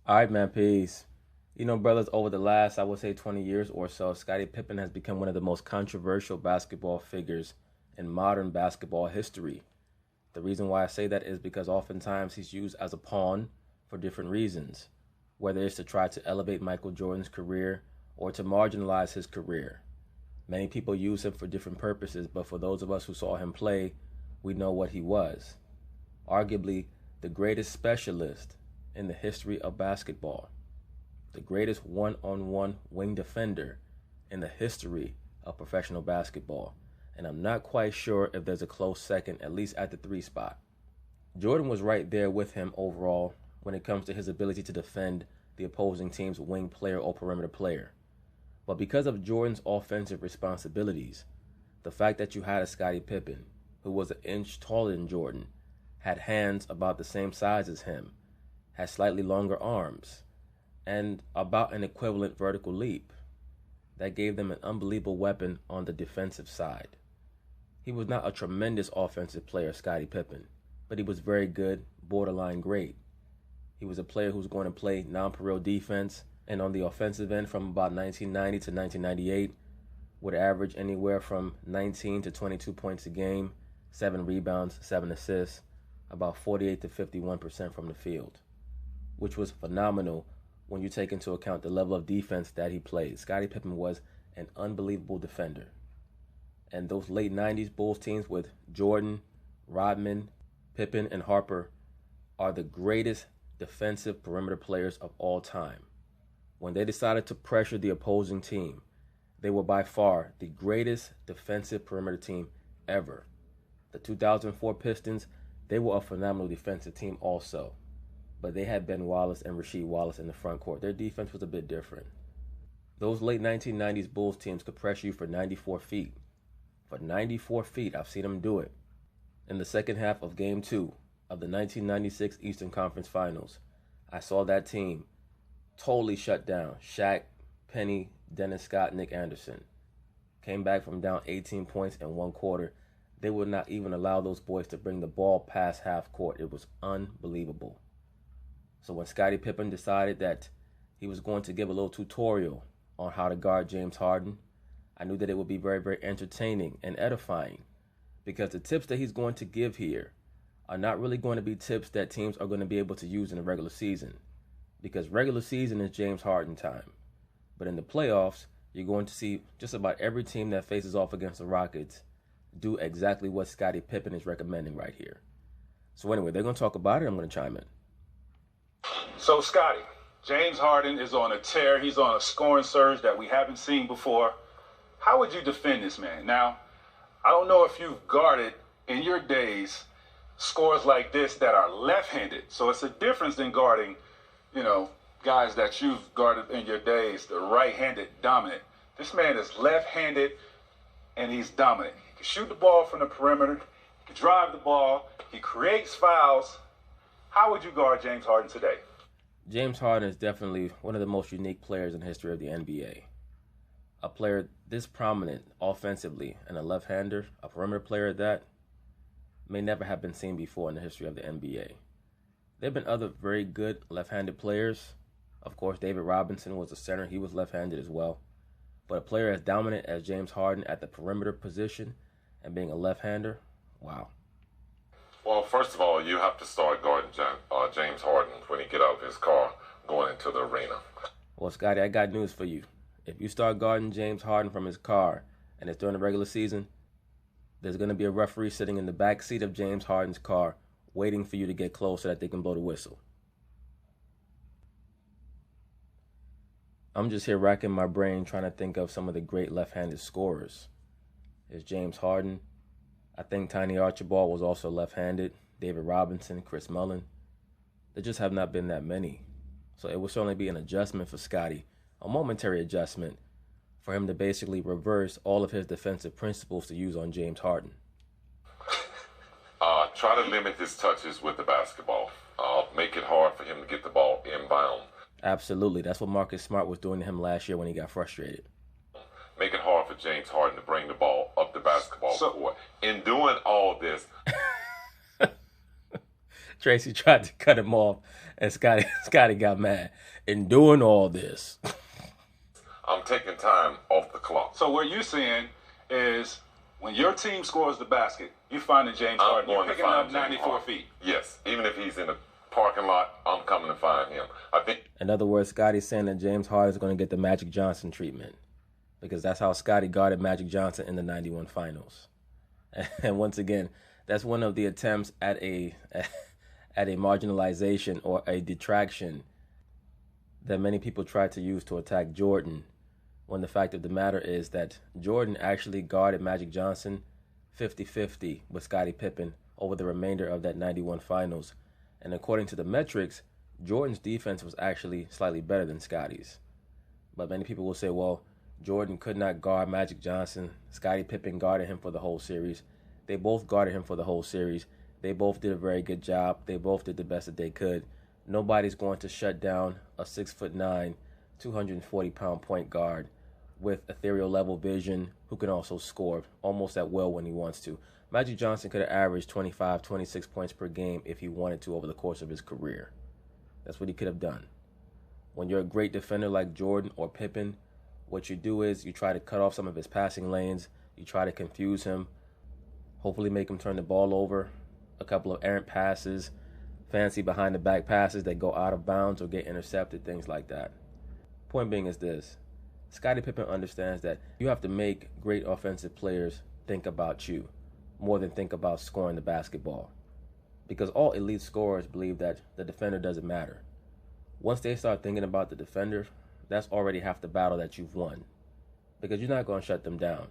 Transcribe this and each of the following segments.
All right, man, peace. Brothers, over the last, I would say, 20 years or so, Scottie Pippen has become one of the most controversial basketball figures in modern basketball history. The reason why I say that is because oftentimes he's used as a pawn for different reasons, whether it's to try to elevate Michael Jordan's career or to marginalize his career. Many people use him for different purposes, but for those of us who saw him play, we know what he was. Arguably the greatest specialist in the history of basketball, the greatest one-on-one wing defender in the history of professional basketball. And I'm not quite sure if there's a close second, at least at the three spot. Jordan was right there with him overall when it comes to his ability to defend the opposing team's wing player or perimeter player. But because of Jordan's offensive responsibilities, the fact that you had a Scottie Pippen, who was an inch taller than Jordan, had hands about the same size as him, had slightly longer arms, and about an equivalent vertical leap, that gave them an unbelievable weapon on the defensive side. He was not a tremendous offensive player, Scottie Pippen, but he was very good, borderline great. He was a player who was going to play non-perimeter defense, and on the offensive end from about 1990 to 1998, would average anywhere from 19 to 22 points a game, 7 rebounds, 7 assists, about 48 to 51% from the field, which was phenomenal when you take into account the level of defense that he played. Scottie Pippen was an unbelievable defender. And those late 90s Bulls teams with Jordan, Rodman, Pippen, and Harper are the greatest defensive perimeter players of all time. When they decided to pressure the opposing team, they were by far the greatest defensive perimeter team ever. The 2004 Pistons, they were a phenomenal defensive team also, but they had Ben Wallace and Rasheed Wallace in the front court. Their defense was a bit different. Those late 1990s Bulls teams could pressure you for 94 feet. For 94 feet, I've seen them do it. In the second half of Game 2 of the 1996 Eastern Conference Finals, I saw that team totally shut down. Shaq, Penny, Dennis Scott, Nick Anderson. Came back from down 18 points in one quarter. They would not even allow those boys to bring the ball past half court. It was unbelievable. So when Scottie Pippen decided that he was going to give a little tutorial on how to guard James Harden, I knew that it would be very, very entertaining and edifying, because the tips that he's going to give here are not really going to be tips that teams are going to be able to use in the regular season, because regular season is James Harden time. But in the playoffs, you're going to see just about every team that faces off against the Rockets do exactly what Scottie Pippen is recommending right here. So anyway, they're going to talk about it. I'm going to chime in. So, Scottie, James Harden is on a tear. He's on a scoring surge that we haven't seen before. How would you defend this man? Now, I don't know if you've guarded in your days scores like this that are left-handed. So it's a difference than guarding, guys that you've guarded in your days, the right-handed dominant. This man is left-handed and he's dominant. He can shoot the ball from the perimeter. He can drive the ball. He creates fouls. How would you guard James Harden today? James Harden is definitely one of the most unique players in the history of the NBA. A player this prominent offensively and a left-hander, a perimeter player at that, may never have been seen before in the history of the NBA. There have been other very good left-handed players. Of course, David Robinson was a center. He was left-handed as well. But a player as dominant as James Harden at the perimeter position and being a left-hander, wow. Well, first of all, you have to start guarding James Harden when he get out of his car going into the arena. Well, Scottie, I got news for you. If you start guarding James Harden from his car and it's during the regular season, there's going to be a referee sitting in the back seat of James Harden's car waiting for you to get close so that they can blow the whistle. I'm just here racking my brain trying to think of some of the great left-handed scorers. There's James Harden. I think Tiny Archibald was also left-handed. David Robinson, Chris Mullin. There just have not been that many. So it will certainly be an adjustment for Scottie, a momentary adjustment for him to basically reverse all of his defensive principles to use on James Harden. Try to limit his touches with the basketball. Make it hard for him to get the ball inbound. Absolutely. That's what Marcus Smart was doing to him last year when he got frustrated. Make it hard for James Harden to bring the ball up the basketball court. In doing all this... Tracy tried to cut him off, and Scottie got mad. In doing all this, I'm taking time off the clock. So what you're saying is when your team scores the basket, you find James Harden. You're picking up 94 feet. Yes, even if he's in the parking lot, I'm coming to find him. I think. In other words, Scottie's saying that James Harden is going to get the Magic Johnson treatment because that's how Scottie guarded Magic Johnson in the '91 finals. And once again, that's one of the attempts at a marginalization or a detraction that many people try to use to attack Jordan, when the fact of the matter is that Jordan actually guarded Magic Johnson 50-50 with Scottie Pippen over the remainder of that '91 finals. And according to the metrics, Jordan's defense was actually slightly better than Scottie's. But many people will say, well, Jordan could not guard Magic Johnson. Scottie Pippen guarded him for the whole series. They both guarded him for the whole series. They both did a very good job. They both did the best that they could. Nobody's going to shut down a 6'9", 240-pound point guard with ethereal level vision who can also score almost at will when he wants to. Magic Johnson could have averaged 25, 26 points per game if he wanted to over the course of his career. That's what he could have done. When you're a great defender like Jordan or Pippen, what you do is you try to cut off some of his passing lanes. You try to confuse him, hopefully make him turn the ball over, a couple of errant passes, fancy behind-the-back passes that go out of bounds or get intercepted, things like that. Point being is this. Scottie Pippen understands that you have to make great offensive players think about you more than think about scoring the basketball. Because all elite scorers believe that the defender doesn't matter. Once they start thinking about the defender, that's already half the battle that you've won. Because you're not going to shut them down.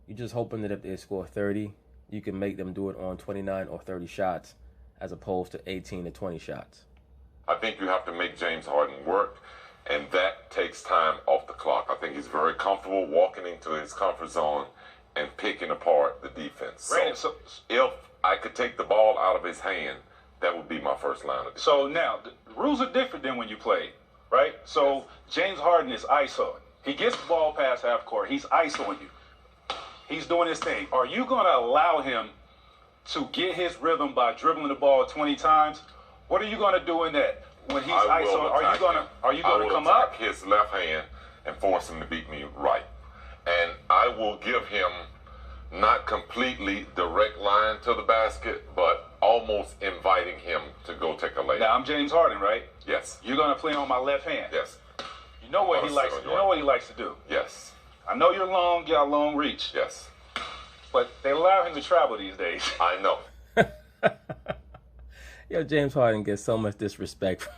You're just hoping that if they score 30, you can make them do it on 29 or 30 shots as opposed to 18 to 20 shots. I think you have to make James Harden work, and that takes time off the clock. I think he's very comfortable walking into his comfort zone and picking apart the defense. Right. So if I could take the ball out of his hand, that would be my first line of defense. So now, the rules are different than when you played, right? So yes. James Harden is ISOing. He gets the ball past half court. He's ISOing you. He's doing his thing. Are you going to allow him to get his rhythm by dribbling the ball 20 times? What are you going to do in that? When he's ISO, are you going to come up? I will attack his left hand and force him to beat me right. And I will give him not completely direct line to the basket, but almost inviting him to go take a layup. Now I'm James Harden, right? Yes. You're going to play on my left hand. Yes. You know what he likes. You know what he likes to do. Yes. I know you're long. You got long reach. Yes. But they allow him to travel these days. I know. Yo, James Harden gets so much disrespect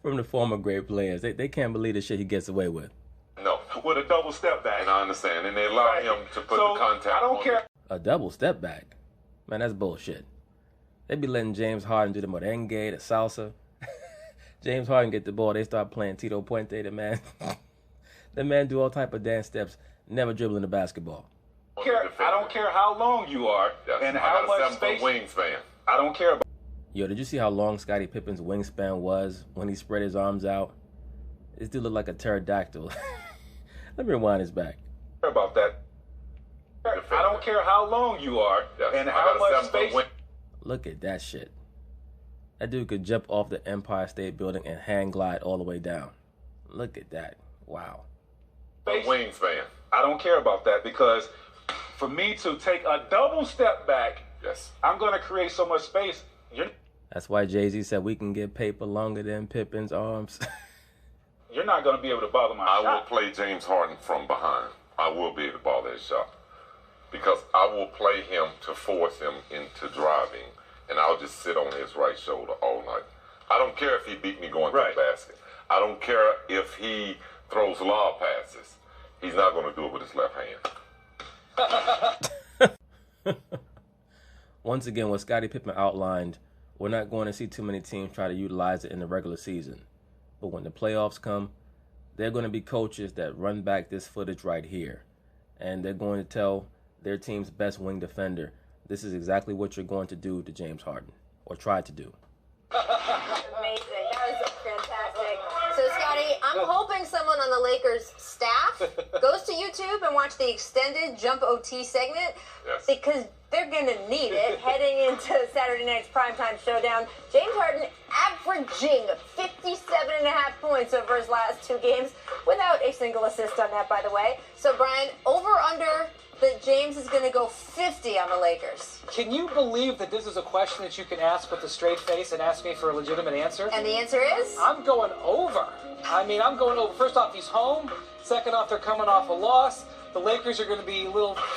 from the former great players. They can't believe the shit he gets away with. No. With a double step back. And I understand. And they allow him to put the contact I don't care. A double step back? Man, that's bullshit. They be letting James Harden do the merengue, the salsa. James Harden get the ball, they start playing Tito Puente, the man. The man do all type of dance steps, never dribbling the basketball. I don't care how long you are and how much space. Wingspan. I don't care about. Yo, did you see how long Scottie Pippen's wingspan was when he spread his arms out? This dude looked like a pterodactyl. Let me rewind his back. About that. I don't care how long you are and how much space. Look at that shit. That dude could jump off the Empire State Building and hang glide all the way down. Look at that. Wow. Wingspan. I don't care about that because for me to take a double step back, yes, I'm going to create so much space. That's why Jay-Z said we can get paper longer than Pippen's arms. You're not going to be able to bother my shot. I will play James Harden from behind. I will be able to bother his shot. Because I will play him to force him into driving, and I'll just sit on his right shoulder all night. I don't care if he beat me going to the basket. I don't care if he throws lob passes. He's not going to do it with his left hand. Once again, what Scottie Pippen outlined, we're not going to see too many teams try to utilize it in the regular season. But when the playoffs come, there are going to be coaches that run back this footage right here. And they're going to tell their team's best wing defender, this is exactly what you're going to do to James Harden, or try to do. Amazing. That was fantastic. So, Scottie, I'm hoping someone on the Lakers staff goes to YouTube and watch the extended Jump OT segment because they're going to need it heading into Saturday night's primetime showdown. James Harden averaging 57.5 points over his last 2 games without a single assist on that, by the way. So, Brian, over-under that James is going to go 50 on the Lakers. Can you believe that this is a question that you can ask with a straight face and ask me for a legitimate answer? And the answer is? I'm going over. I'm going over. First off, he's home. Second off, they're coming off a loss. The Lakers are going to be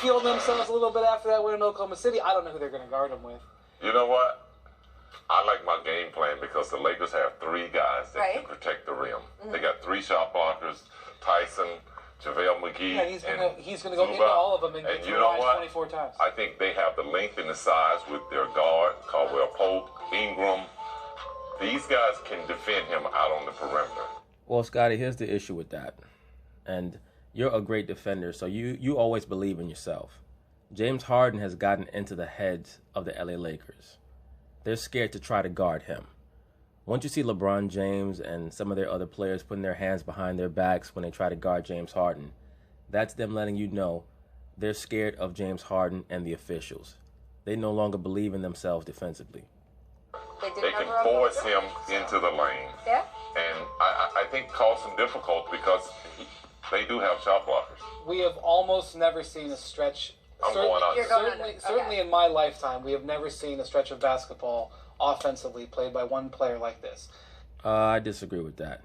feeling themselves a little bit after that win in Oklahoma City. I don't know who they're going to guard him with. You know what? I like my game plan because the Lakers have 3 guys that can protect the rim. They got 3 shot blockers, Tyson, JaVale McGee, and he's going to go into all of them and you know what? 24 times. I think they have the length and the size with their guard, Caldwell Pope, Ingram. These guys can defend him out on the perimeter. Well, Scottie, here's the issue with that. And you're a great defender, so you always believe in yourself. James Harden has gotten into the heads of the LA Lakers. They're scared to try to guard him. Once you see LeBron James and some of their other players putting their hands behind their backs when they try to guard James Harden, that's them letting you know they're scared of James Harden and the officials. They no longer believe in themselves defensively. They can force him into the lane. Yeah. And I think cause some difficulty because they do have shot blockers. We have almost never seen a stretch. I'm going on. Certainly in my lifetime, we have never seen a stretch of basketball offensively played by one player like this. I disagree with that.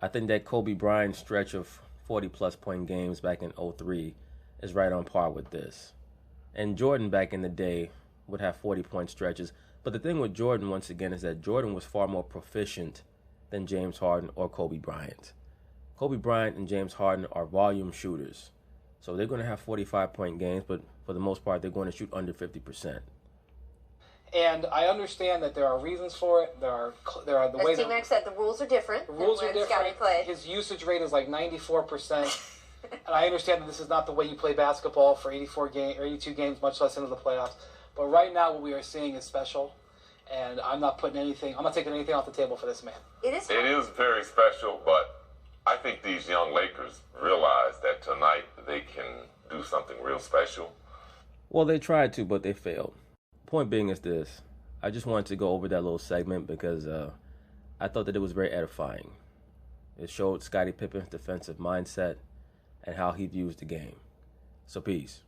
I think that Kobe Bryant stretch of 40-plus point games back in 2003 is right on par with this. And Jordan back in the day would have 40-point stretches. But the thing with Jordan, once again, is that Jordan was far more proficient than James Harden or Kobe Bryant. Kobe Bryant and James Harden are volume shooters. So they're going to have 45-point games, but for the most part, they're going to shoot under 50%. And I understand that there are reasons for it. There are the way As T-Mac said, the rules are different. The rules are different. Played. His usage rate is like 94%. And I understand that this is not the way you play basketball for 82 games, much less into the playoffs. But right now, what we are seeing is special. And I'm not taking anything off the table for this man. It is very special, but I think these young Lakers realize that tonight they can do something real special. Well, they tried to, but they failed. Point being is this. I just wanted to go over that little segment because I thought that it was very edifying. It showed Scottie Pippen's defensive mindset and how he views the game. So peace.